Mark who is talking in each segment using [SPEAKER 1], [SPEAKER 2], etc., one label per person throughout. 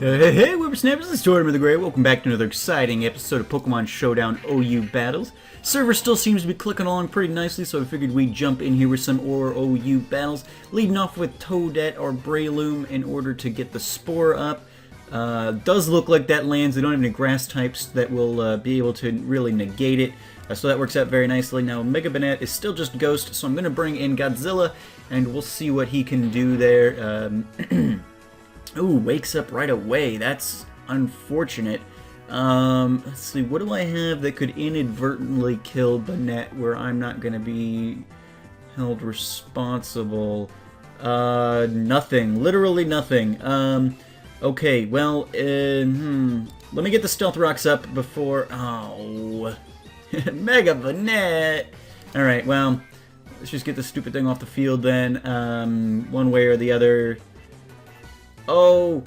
[SPEAKER 1] Hey, Whippersnappers, this is Totem of the Grey. Welcome back to another exciting episode of Pokemon Showdown OU Battles. Server still seems to be clicking along pretty nicely, so I figured we'd jump in here with some OU battles. Leading off with Toadette or Breloom in order to get the Spore up. Does look like that lands. They don't have any grass types that will be able to really negate it. So that works out very nicely. Now, Mega Banette is still just Ghost, so I'm going to bring in Godzilla, and we'll see what he can do there. Ooh, wakes up right away. That's unfortunate. Let's see, what do I have that could inadvertently kill Banette where I'm not going to be held responsible? Nothing. Literally nothing. Okay, well, let me get the Stealth Rocks up before... Oh... Mega Banette! Alright, well, let's just get this stupid thing off the field then. One way or the other... Oh,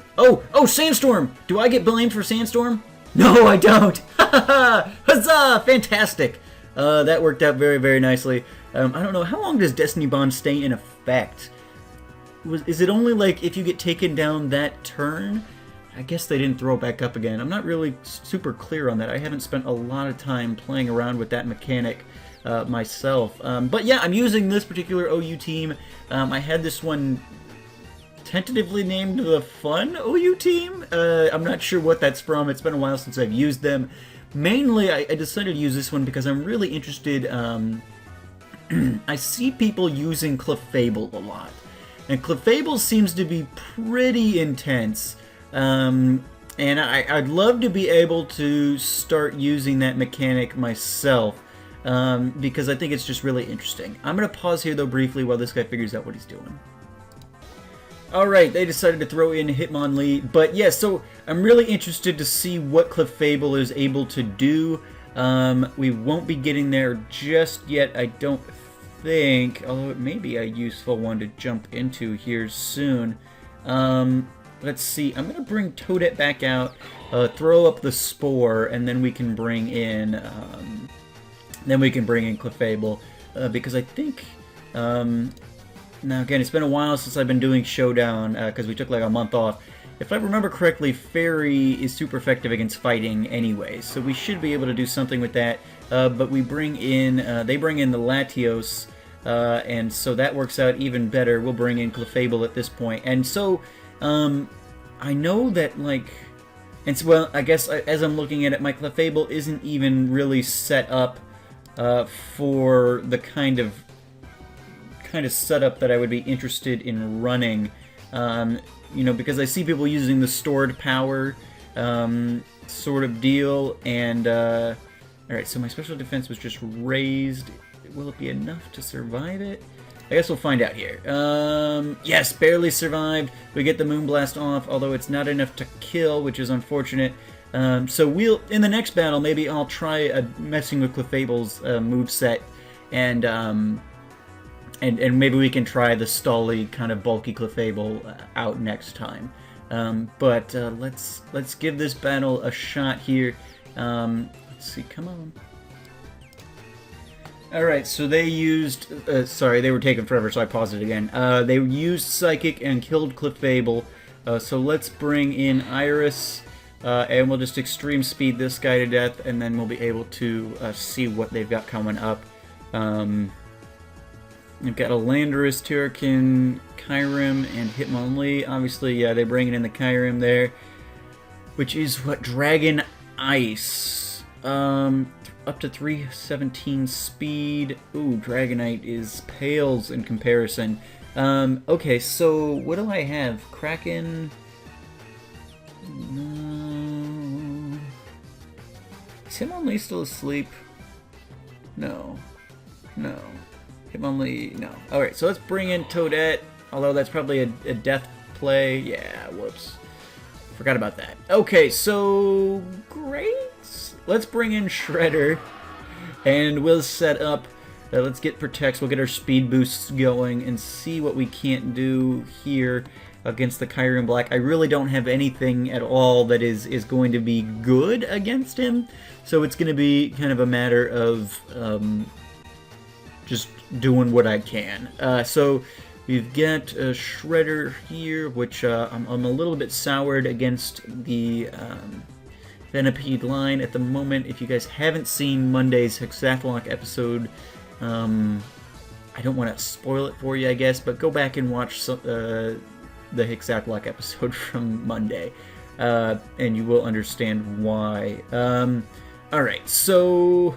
[SPEAKER 1] Sandstorm! Do I get blamed for Sandstorm? No, I don't! Huzzah! Fantastic! That worked out very, very nicely. I don't know, how long does Destiny Bond stay in effect? Is it only like if you get taken down that turn? I guess they didn't throw it back up again. I'm not really super clear on that. I haven't spent a lot of time playing around with that mechanic myself. But yeah, I'm using this particular OU team. I had this one tentatively named the Fun OU team. I'm not sure what that's from. It's been a while since I've used them. Mainly, I decided to use this one because I'm really interested. I see people using Clefable a lot. And Clefable seems to be pretty intense. And I'd love to be able to start using that mechanic myself. Because I think it's just really interesting. I'm going to pause here, though, briefly while this guy figures out what he's doing. Alright, they decided to throw in Hitmonlee, but yeah, so I'm really interested to see what Clefable is able to do. We won't be getting there just yet, I don't think, although it may be a useful one to jump into here soon. Let's see, I'm going to bring Toadette back out, throw up the Spore, and then we can bring in, Clefable, because I think, now again, it's been a while since I've been doing Showdown, because we took like a month off. If I remember correctly, Fairy is super effective against fighting anyway, so we should be able to do something with that. But we bring in, they bring in the Latios, and so that works out even better. We'll bring in Clefable at this point. And so, I know that, like, and so, well, I guess as I'm looking at it, my Clefable isn't even really set up for the kind of setup that I would be interested in running, you know, because I see people using the stored power sort of deal, and alright, so my special defense was just raised. Will it be enough to survive it? I guess we'll find out here. Yes, barely survived. We get the Moonblast off, although it's not enough to kill, which is unfortunate. So we'll, in the next battle, maybe I'll try messing with Clefable's moveset, and maybe we can try the stally kind of bulky Clefable out next time. But let's give this battle a shot here. Let's see, come on. Alright, so they used... sorry, they were taking forever, so I paused it again. They used Psychic and killed Clefable. So let's bring in Iris, and we'll just extreme speed this guy to death, and then we'll be able to see what they've got coming up. We've got a Landorus, Turrican, Kyurem, and Hitmonlee. Obviously, yeah, they're bringing in the Kyurem there, which is what? Dragon Ice. Up to 317 speed. Ooh, Dragonite is pales in comparison. Okay, so what do I have? Kraken. Is Hitmonlee still asleep? No. Hitmonlee, no. Alright, so let's bring in Toadette, although that's probably a death play. Yeah, whoops. Forgot about that. Okay, so great. Let's bring in Shredder, and we'll set up, let's get Protects, we'll get our speed boosts going, and see what we can't do here against the Kyurem Black. I really don't have anything at all that is going to be good against him, so it's going to be kind of a matter of just doing what I can. So We've got a Shredder here, which I'm a little bit soured against the Venipede line at the moment. If you guys haven't seen Monday's Hexathlon episode, I don't want to spoil it for you, I guess, but go back and watch the Hexathlon episode from Monday, and you will understand why. Alright, so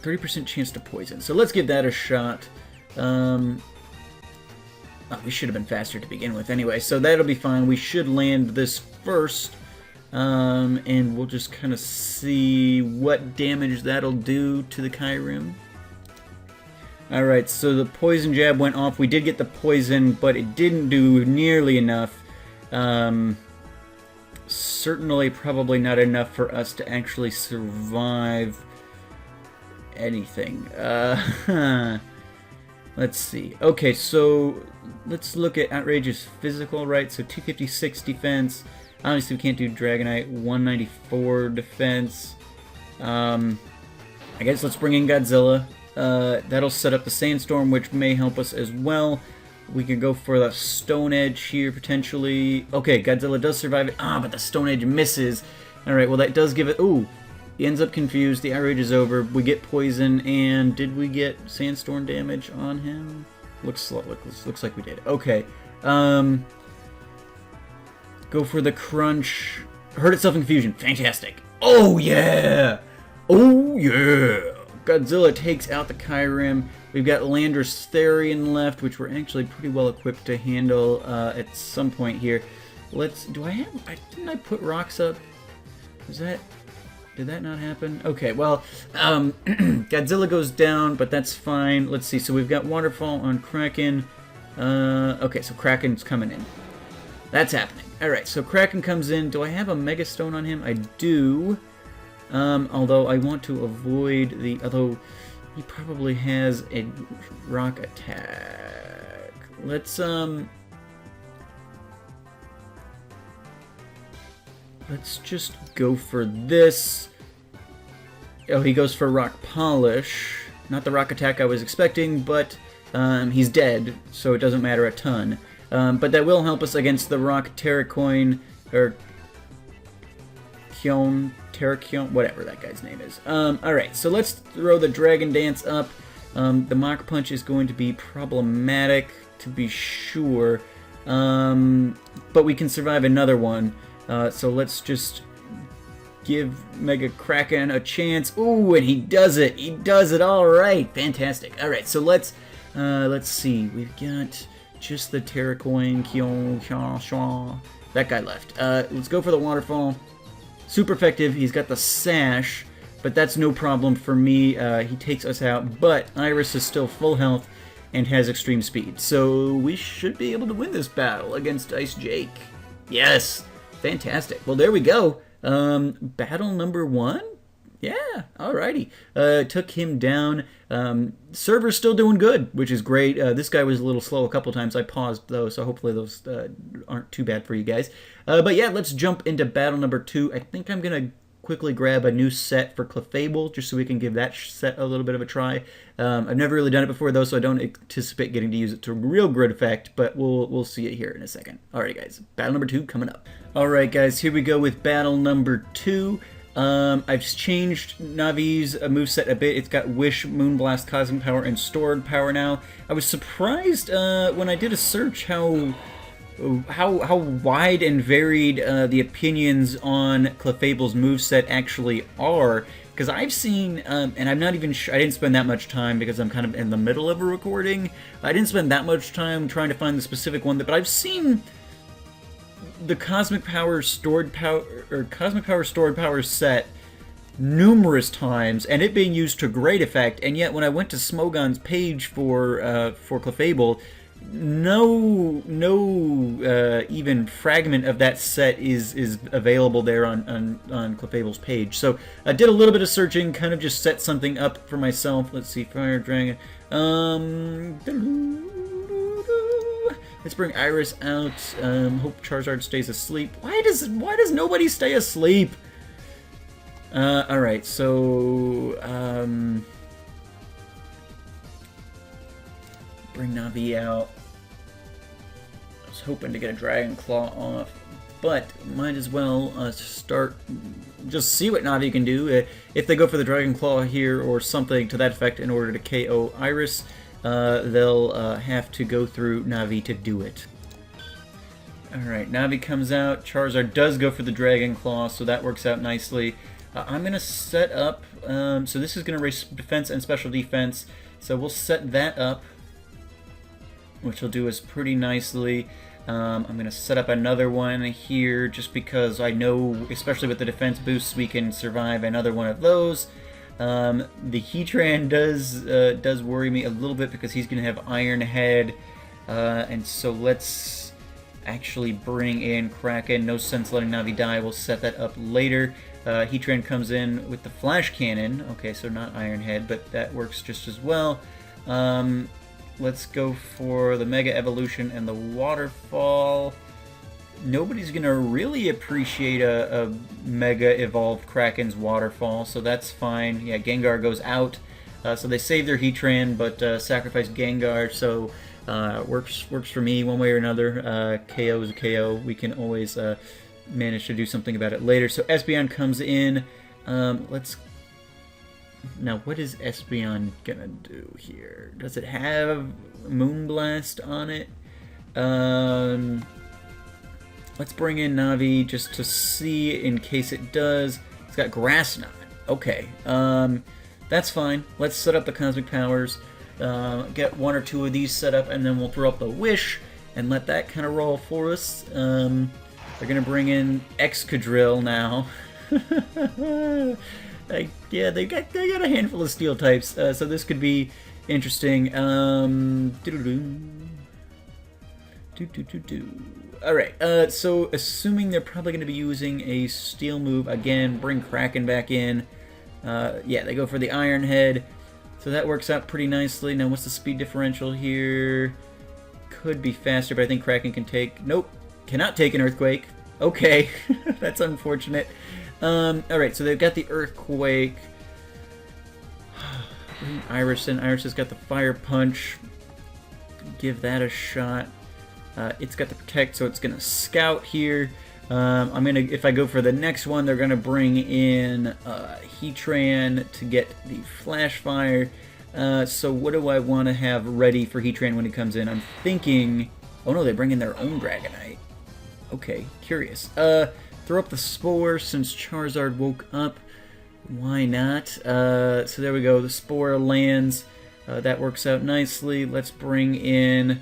[SPEAKER 1] 30% chance to poison. So let's give that a shot. Oh, we should have been faster to begin with anyway, so that'll be fine. We should land this first, and we'll just kind of see what damage that'll do to the Kyurem. Alright, so the poison jab went off. We did get the poison, but it didn't do nearly enough. Certainly probably not enough for us to actually survive anything. Let's see. Okay, so let's look at Outrageous Physical, right? So 256 defense. Obviously, we can't do Dragonite. 194 defense. I guess let's bring in Godzilla. That'll set up the Sandstorm, which may help us as well. We could go for the Stone Edge here, potentially. Okay, Godzilla does survive it. But the Stone Edge misses. Alright, well, that does give it... Ooh! He ends up confused. The outrage is over. We get poison, and did we get Sandstorm damage on him? Looks like we did. Okay. Go for the Crunch. Hurt itself in confusion. Fantastic. Oh, yeah! Oh, yeah! Godzilla takes out the Kyurem. We've got Landorus Therian left, which we're actually pretty well equipped to handle at some point here. Didn't I put rocks up? Did that not happen? Okay, well, Godzilla goes down, but that's fine. Let's see, so we've got Waterfall on Kraken. Okay, so Kraken's coming in. That's happening. Alright, so Kraken comes in. Do I have a Mega Stone on him? I do. Although I want to avoid the... Although he probably has a rock attack. Let's just go for this. Oh, he goes for Rock Polish. Not the rock attack I was expecting, but he's dead, so it doesn't matter a ton. But that will help us against the Rock Terracoin, or Terrakion, whatever that guy's name is. Alright, so let's throw the Dragon Dance up. The Mach Punch is going to be problematic, to be sure. But we can survive another one. So let's just give Mega Kraken a chance. Ooh, and he does it. He does it. All right, fantastic. All right, so let's see. We've got just the Terracoin, that guy left. Let's go for the Waterfall. Super effective. He's got the Sash, but that's no problem for me. He takes us out, but Iris is still full health and has extreme speed, so we should be able to win this battle against Ice Jake. Yes. Fantastic. Well, there we go. Battle number 1? Yeah, alrighty. Took him down. Server's still doing good, which is great. This guy was a little slow a couple times. I paused, though, so hopefully those aren't too bad for you guys. But yeah, let's jump into battle number 2. I think I'm going to quickly grab a new set for Clefable, just so we can give that set a little bit of a try. I've never really done it before, though, so I don't anticipate getting to use it to real good effect, but we'll see it here in a second. Alright, guys, battle number 2 coming up. Alright, guys, here we go with battle number 2. I've changed Navi's moveset a bit. It's got Wish, Moonblast, Cosmic Power, and Stored Power now. I was surprised when I did a search how wide and varied the opinions on Clefable's moveset actually are. Because I've seen, and I'm not even sure, I didn't spend that much time because I'm kind of in the middle of a recording. I didn't spend that much time trying to find the specific one, but I've seen the Cosmic Power Stored Power set numerous times, and it being used to great effect. And yet, when I went to Smogon's page for Clefable, no even fragment of that set is available there on Clefable's page. So I did a little bit of searching, kind of just set something up for myself. Let's see, Fire Dragon. Let's bring Iris out. Hope Charizard stays asleep. Why does nobody stay asleep? Alright, so, bring Navi out. I was hoping to get a Dragon Claw off, but might as well start, just see what Navi can do. If they go for the Dragon Claw here or something to that effect in order to KO Iris, they'll have to go through Navi to do it. Alright, Navi comes out. Charizard does go for the Dragon Claw, so that works out nicely. I'm going to set up, so this is going to raise defense and special defense, so we'll set that up, which will do us pretty nicely. I'm going to set up another one here, just because I know, especially with the defense boosts, we can survive another one of those. The Heatran does worry me a little bit, because he's going to have Iron Head, and so let's actually bring in Kraken. No sense letting Navi die. We'll set that up later. Heatran comes in with the Flash Cannon. Okay, so not Iron Head, but that works just as well. Let's go for the Mega Evolution and the Waterfall. Nobody's going to really appreciate a Mega Evolved Kraken's Waterfall, so that's fine. Yeah, Gengar goes out. So they save their Heatran, but sacrifice Gengar, so works for me one way or another. KO is a KO. We can always manage to do something about it later. So Espeon comes in. Let's... Now, what is Espeon gonna do here? Does it have Moonblast on it? Let's bring in Navi just to see in case it does. It's got Grass Knot. Okay. That's fine. Let's set up the Cosmic Powers. Get one or two of these set up, and then we'll throw up the Wish and let that kind of roll for us. They're going to bring in Excadrill now. Yeah, they got a handful of Steel types, so this could be interesting. Alright, so assuming they're probably going to be using a Steel move, again, bring Kraken back in. Yeah, they go for the Iron Head. So that works out pretty nicely. Now, what's the speed differential here? Could be faster, but I think Kraken can take... Nope, cannot take an Earthquake. Okay, that's unfortunate. Alright, so they've got the Earthquake. Iris has got the Fire Punch. Give that a shot. It's got the Protect, so it's going to Scout here. If I go for the next one, they're gonna bring in Heatran to get the Flash Fire. So what do I want to have ready for Heatran when he comes in? I'm thinking... Oh no, they bring in their own Dragonite. Okay, curious. Throw up the Spore since Charizard woke up. Why not? So there we go, the Spore lands. That works out nicely. Let's bring in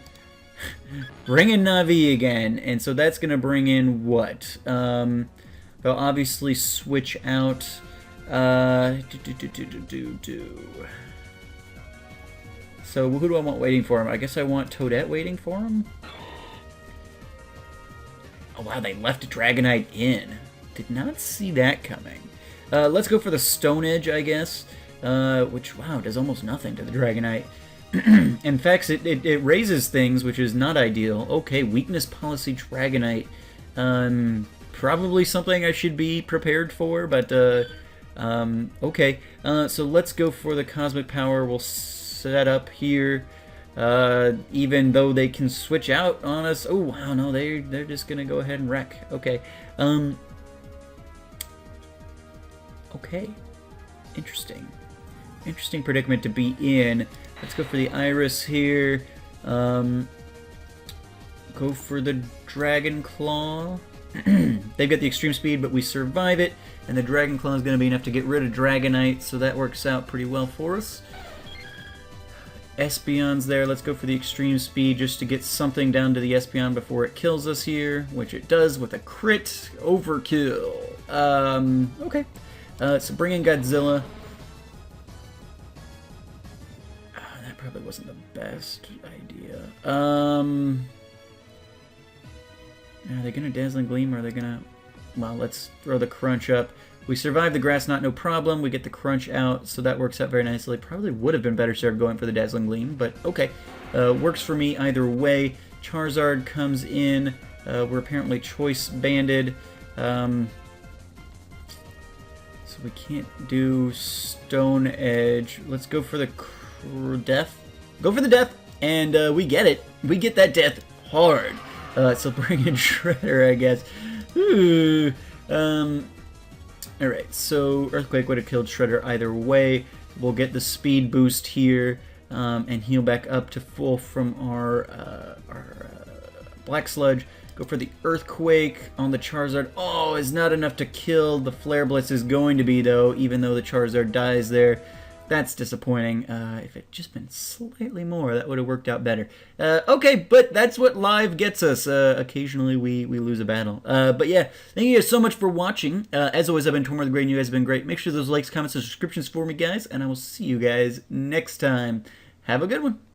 [SPEAKER 1] Navi again, and so that's going to bring in what? They'll obviously switch out. So who do I want waiting for him? I guess I want Toadette waiting for him. Oh wow, they left Dragonite in. Did not see that coming. Let's go for the Stone Edge, I guess. Which, wow, does almost nothing to the Dragonite. In fact, it raises things, which is not ideal. Okay, Weakness Policy Dragonite. Probably something I should be prepared for, but, okay. So let's go for the Cosmic Power. We'll set up here. Even though they can switch out on us. Oh, wow, no, they're just gonna go ahead and wreck. Okay. Okay. Interesting. Interesting predicament to be in. Let's go for the Iris here. Go for the Dragon Claw. They've got the extreme speed, but we survive it. And the Dragon Claw is going to be enough to get rid of Dragonite, so that works out pretty well for us. Espeon's there. Let's go for the extreme speed just to get something down to the Espeon before it kills us here, which it does with a crit overkill. Okay. So bring in Godzilla. That probably wasn't the best idea. Are they going to Dazzling Gleam, or are they going to... Well, let's throw the Crunch up. We survive the Grass Knot, no problem. We get the Crunch out, so that works out very nicely. Probably would have been better served going for the Dazzling Gleam, but okay. Works for me either way. Charizard comes in. We're apparently Choice Banded. So we can't do Stone Edge. Let's go for the death. Go for the death, and we get it. We get that death hard. So bring in Shredder, I guess. Ooh. Alright, so Earthquake would have killed Shredder either way. We'll get the speed boost here, and heal back up to full from our Black Sludge. Go for the Earthquake on the Charizard. Oh, it's not enough to kill. The Flare Blitz is going to be, though, even though the Charizard dies there. That's disappointing. If it just been slightly more, that would have worked out better. Okay, but that's what live gets us. Occasionally we lose a battle. But yeah, thank you guys so much for watching. As always, I've been Tormor the Great, and you guys have been great. Make sure those likes, comments, and subscriptions for me, guys, and I will see you guys next time. Have a good one.